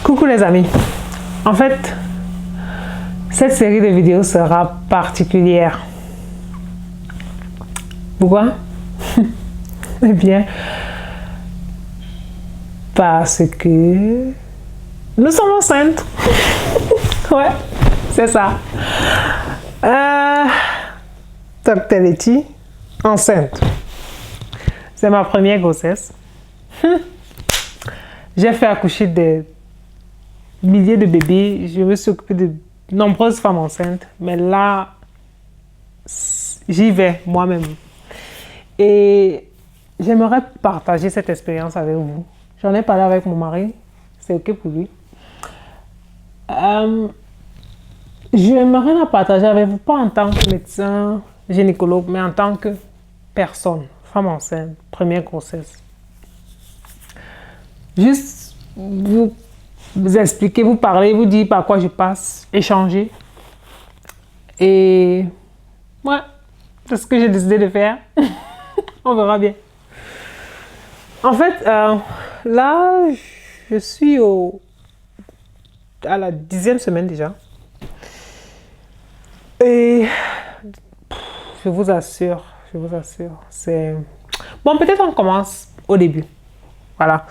Coucou les amis, en fait, cette série de vidéos sera particulière. Pourquoi? Eh bien, parce que nous sommes enceintes. Ouais, c'est ça. Docteur Letty, enceinte. C'est ma première grossesse. J'ai fait accoucher des milliers de bébés. Je me suis occupée de nombreuses femmes enceintes. Mais là, j'y vais moi-même. Et j'aimerais partager cette expérience avec vous. J'en ai parlé avec mon mari. C'est OK pour lui. J'aimerais la partager avec vous, pas en tant que médecin, gynécologue, mais en tant que personne, femme enceinte, première grossesse. Juste vous expliquer, vous parler, vous dire par quoi je passe, échanger. Et ouais, c'est ce que j'ai décidé de faire. On verra bien. En fait, là, je suis à la 10e semaine déjà. Et je vous assure, c'est... Bon, peut-être on commence au début. Voilà.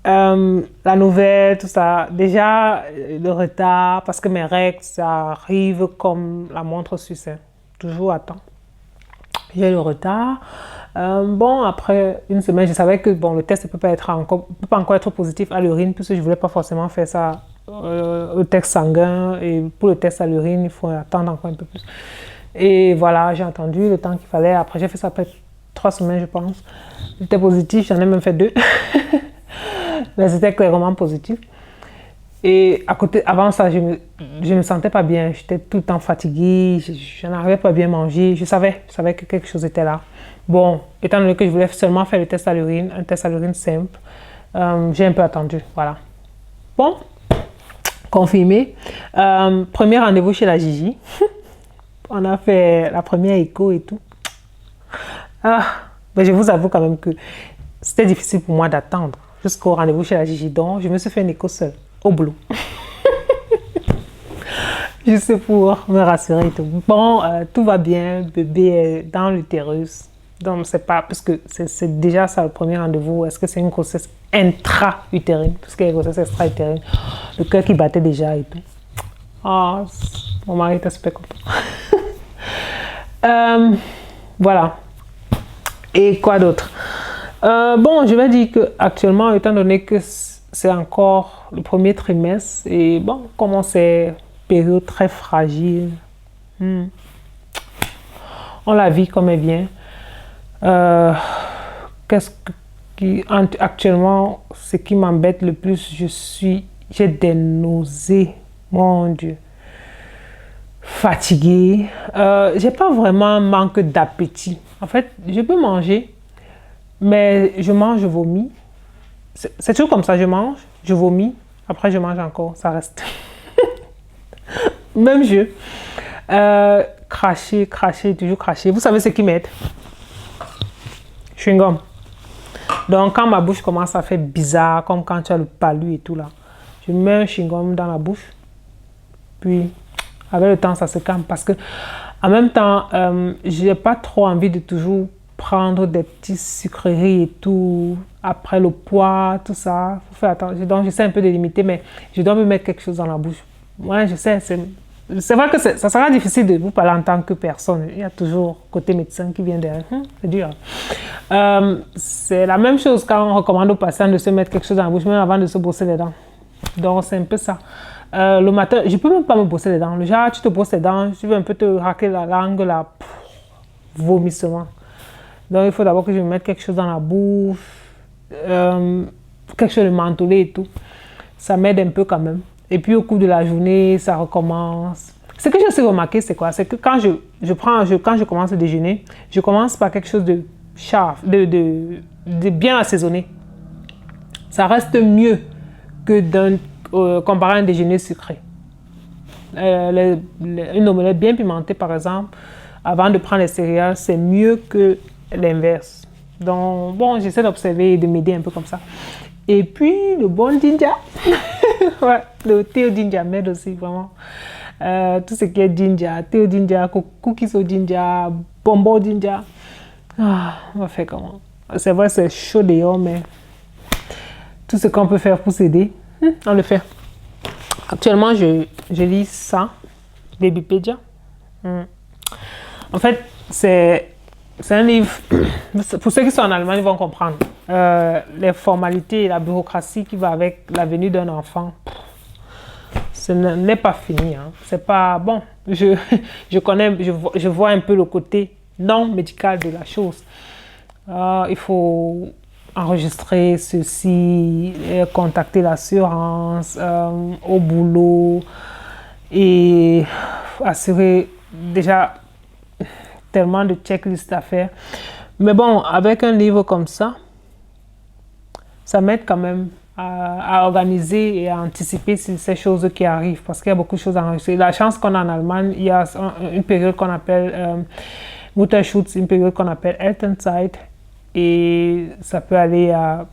La nouvelle, tout ça. Déjà, le retard, parce que mes règles, ça arrive comme la montre suisse. Toujours à temps. J'ai le retard. Bon, après une semaine, je savais que bon, le test ne peut pas encore être positif à l'urine, puisque je ne voulais pas forcément faire ça au test sanguin. Et pour le test à l'urine, il faut attendre encore un peu plus. Et voilà, j'ai attendu le temps qu'il fallait. Après, j'ai fait ça après 3 semaines, je pense. J'étais positif, j'en ai même fait 2. Mais c'était clairement positif. Et à côté, avant ça, je me sentais pas bien. J'étais tout le temps fatiguée. Je n'arrivais pas à bien manger. Je savais que quelque chose était là. Bon, étant donné que je voulais seulement faire le test à l'urine, un test à l'urine simple, j'ai un peu attendu. Voilà. Bon, confirmé. Premier rendez-vous chez la Gigi. On a fait la première écho et tout. Mais je vous avoue quand même que c'était difficile pour moi d'attendre jusqu'au rendez-vous chez la Gigi. Donc, je me suis fait une écho seule, au boulot. Juste pour me rassurer et tout. Bon, tout va bien, bébé est dans l'utérus. Donc, c'est pas, parce que c'est déjà ça le premier rendez-vous. Est-ce que c'est une grossesse intra-utérine? Parce que les grossesses extra-utérines, le cœur qui battait déjà et tout. Oh, mon mari était super content. Voilà. Et quoi d'autre? Bon, je vais dire qu'actuellement, étant donné que c'est encore le premier trimestre, et bon, comment c'est période très fragile, on la vit comme elle vient. Actuellement, ce qui m'embête le plus, j'ai des nausées, mon Dieu. Fatiguée. J'ai pas vraiment un manque d'appétit. En fait, je peux manger, mais je mange, je vomis. C'est toujours comme ça, je mange, je vomis, après je mange encore, ça reste. Même jeu. Cracher, toujours cracher. Vous savez ce qui m'aide? Chewing-gum. Donc quand ma bouche commence à faire bizarre, comme quand tu as le palu et tout là, je mets un chewing-gum dans la bouche, puis avec le temps ça se calme parce que en même temps, j'ai pas trop envie de toujours prendre des petites sucreries et tout, après le poids, tout ça. Faut faire attention. Donc, j'essaie un peu de limiter, mais je dois me mettre quelque chose dans la bouche. Ouais, je sais, c'est vrai que ça sera difficile de vous parler en tant que personne. Il y a toujours côté médecin qui vient derrière. C'est dur. C'est la même chose quand on recommande aux patients de se mettre quelque chose dans la bouche, même avant de se brosser les dents. Donc, c'est un peu ça. Le matin, je peux même pas me brosser les dents. Le genre, tu te brosses les dents, tu veux un peu te raquer la langue, là, vomissement. Donc, il faut d'abord que je me mette quelque chose dans la bouche, quelque chose de mentholé et tout. Ça m'aide un peu quand même. Et puis, au cours de la journée, ça recommence. Ce que j'ai aussi remarqué, c'est quoi? C'est que quand quand je commence à déjeuner, je commence par quelque chose de sharp, de bien assaisonné. Ça reste mieux que comparé à un déjeuner sucré. Une omelette bien pimentée, par exemple, avant de prendre les céréales, c'est mieux que l'inverse. Donc, bon, j'essaie d'observer et de m'aider un peu comme ça. Et puis, le bon ginger. Ouais, le thé au ginger m'aide aussi, vraiment. Tout ce qui est ginger, thé au ginger, cookies au ginger, bonbons au ginger. Ah, on va faire comment? C'est vrai, c'est chaud dehors, mais tout ce qu'on peut faire pour s'aider, on le fait. Actuellement, je lis ça, Babypedia. En fait, c'est un livre, pour ceux qui sont en Allemagne, ils vont comprendre. Les formalités et la bureaucratie qui va avec la venue d'un enfant, ce n'est pas fini. Hein. C'est pas bon. Je vois un peu le côté non médical de la chose. Il faut enregistrer ceci, contacter l'assurance au boulot et assurer déjà tellement de checklists à faire. Mais bon, avec un livre comme ça m'aide quand même à organiser et à anticiper ces choses qui arrivent parce qu'il y a beaucoup de choses à enregistrer. La chance qu'on a en Allemagne, il y a une période qu'on appelle Mutterschutz, une période qu'on appelle Elternzeit et ça peut aller à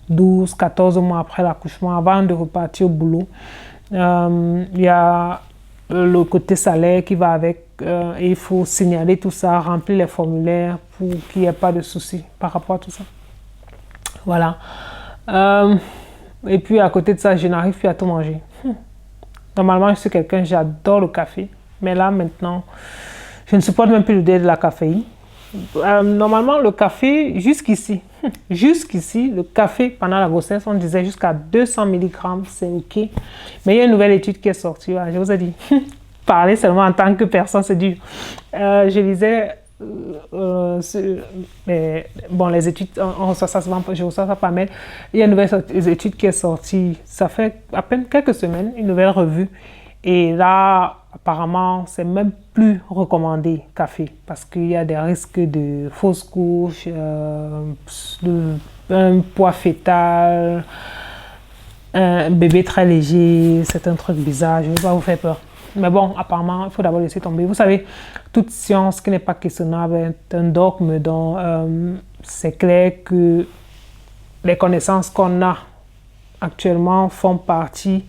12, 14 mois après l'accouchement avant de repartir au boulot. Il y a le côté salaire qui va avec et il faut signaler tout ça, remplir les formulaires pour qu'il n'y ait pas de soucis par rapport à tout ça. Voilà. Et puis à côté de ça, je n'arrive plus à tout manger. Normalement, je suis quelqu'un, j'adore le café. Mais là, maintenant, je ne supporte même plus l'idée de la caféine. Normalement, le café, jusqu'ici, le café pendant la grossesse, on disait jusqu'à 200 mg, c'est OK. Mais il y a une nouvelle étude qui est sortie, je vous ai dit. Parler seulement en tant que personne, c'est dur. Je lisais, les études, on reçoit ça souvent, je reçois ça par mail. Il y a une nouvelle étude qui est sortie, ça fait à peine quelques semaines, une nouvelle revue. Et là, apparemment, c'est même plus recommandé café parce qu'il y a des risques de fausses couches, un poids fœtal, un bébé très léger, c'est un truc bizarre, je ne veux pas vous faire peur. Mais bon, apparemment, il faut d'abord laisser tomber. Vous savez, toute science qui n'est pas questionnable est un dogme dont c'est clair que les connaissances qu'on a actuellement font partie,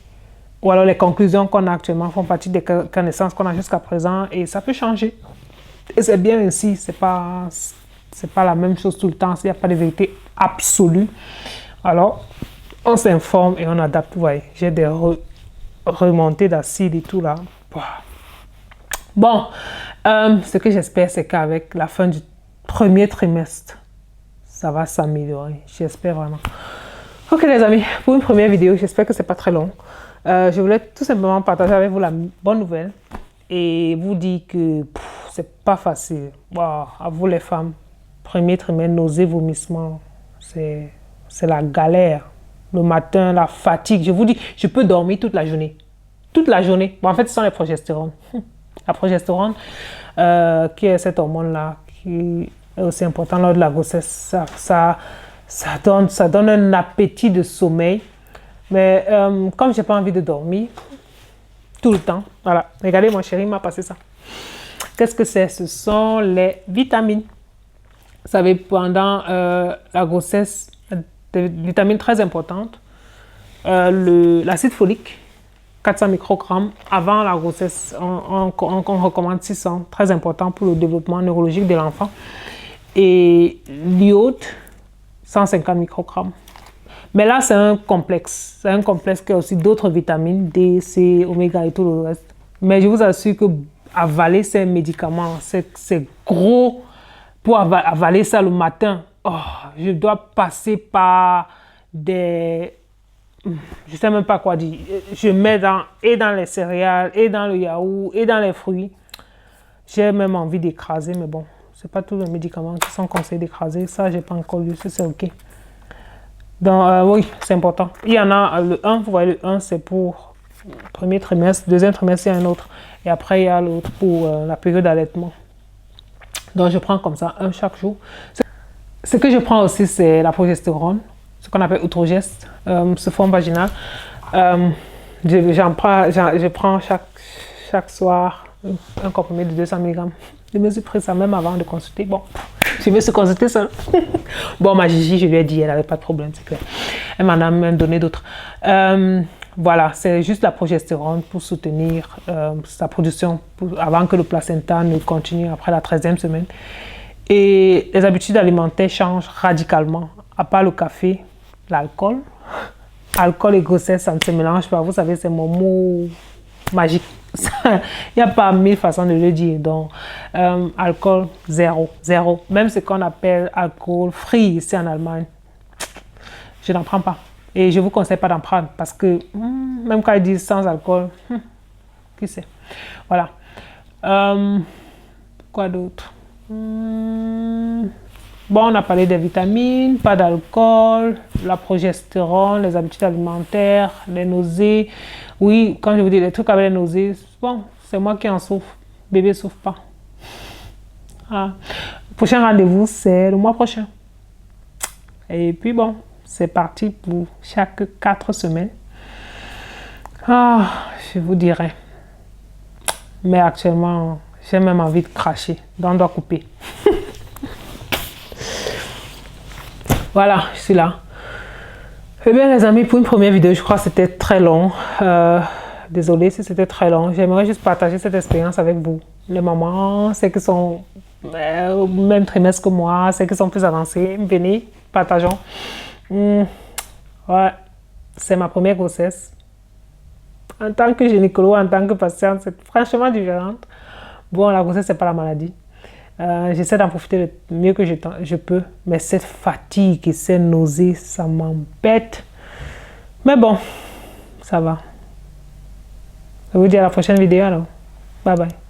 ou alors les conclusions qu'on a actuellement font partie des connaissances qu'on a jusqu'à présent et ça peut changer. Et c'est bien ainsi, c'est pas la même chose tout le temps, il n'y a pas de vérité absolue. Alors, on s'informe et on adapte. Vous voyez, j'ai des remontées d'acide et tout là. Bon, ce que j'espère, c'est qu'avec la fin du premier trimestre, ça va s'améliorer. J'espère vraiment. Ok les amis, pour une première vidéo, j'espère que c'est pas très long. Je voulais tout simplement partager avec vous la bonne nouvelle et vous dire que c'est pas facile. Wow, à vous les femmes, premier trimestre, nausées, vomissements, c'est la galère. Le matin, la fatigue. Je vous dis, je peux dormir toute la journée. Toute la journée. Bon, en fait, ce sont les progestérones. La progestérone, qui est cette hormone-là, qui est aussi important lors de la grossesse, ça donne un appétit de sommeil. Mais comme je n'ai pas envie de dormir tout le temps, voilà. Regardez, mon chéri m'a passé ça. Qu'est-ce que c'est? Ce sont les vitamines. Vous savez, pendant la grossesse, des vitamines très importantes. L'acide folique, 400 microgrammes. Avant la grossesse, on recommande 600, très important pour le développement neurologique de l'enfant. Et l'iode, 150 microgrammes. Mais là, c'est un complexe. C'est un complexe qui a aussi d'autres vitamines, D, C, oméga et tout le reste. Mais je vous assure que avaler ces médicaments, c'est gros. Pour avaler ça le matin, je dois passer par des... Je ne sais même pas quoi dire. Je mets dans les céréales, et dans le yaourt, et dans les fruits. J'ai même envie d'écraser, mais bon, ce n'est pas tous les médicaments qui sont conseillés d'écraser. Ça, je n'ai pas encore lu, c'est OK. Donc, oui, c'est important. Il y en a le 1, vous voyez, le 1, c'est pour le premier trimestre. Deuxième trimestre, il y a un autre. Et après, il y a l'autre pour la période d'allaitement. Donc, je prends comme ça, un chaque jour. Ce que je prends aussi, c'est la progestérone, ce qu'on appelle Outrogest, sous forme vaginale. Je prends chaque soir un comprimé de 200 mg. Je me suis pris ça même avant de consulter. Bon, Je vais se consulter seule. Bon, ma Gigi, je lui ai dit, elle n'avait pas de problème, c'est clair. Elle m'en a même donné d'autres. Voilà, c'est juste la progestérone pour soutenir sa production avant que le placenta ne continue après la 13e semaine. Et les habitudes alimentaires changent radicalement, à part le café, l'alcool. Alcool et grossesse, ça ne se mélange pas. Vous savez, c'est mon mot magique. Il n'y a pas 1000 façons de le dire. Donc, alcool, zéro, zéro. Même ce qu'on appelle alcool free ici en Allemagne, je n'en prends pas. Et je ne vous conseille pas d'en prendre parce que même quand ils disent sans alcool, qui sait. Voilà. Quoi d'autre? Bon, on a parlé des vitamines, pas d'alcool, la progestérone, les habitudes alimentaires, les nausées. Oui, quand je vous dis les trucs avec les nausées, bon, c'est moi qui en souffre. Bébé ne souffre pas. Ah. Le prochain rendez-vous, c'est le mois prochain. Et puis bon, c'est parti pour chaque 4 semaines. Ah, je vous dirai. Mais actuellement, j'ai même envie de cracher. Donc, on doit couper. Voilà, je suis là. Eh bien, les amis, pour une première vidéo, je crois que c'était très long. Désolée si c'était très long. J'aimerais juste partager cette expérience avec vous. Les mamans, celles qui sont au même trimestre que moi, celles qui sont plus avancées, venez, partageons. Ouais, c'est ma première grossesse. En tant que gynécologue, en tant que patiente, c'est franchement différent. Bon, la grossesse, c'est pas la maladie. J'essaie d'en profiter le mieux que je peux, mais cette fatigue et ces nausées, ça m'embête. Mais bon, ça va. Je vous dis à la prochaine vidéo alors. Bye bye.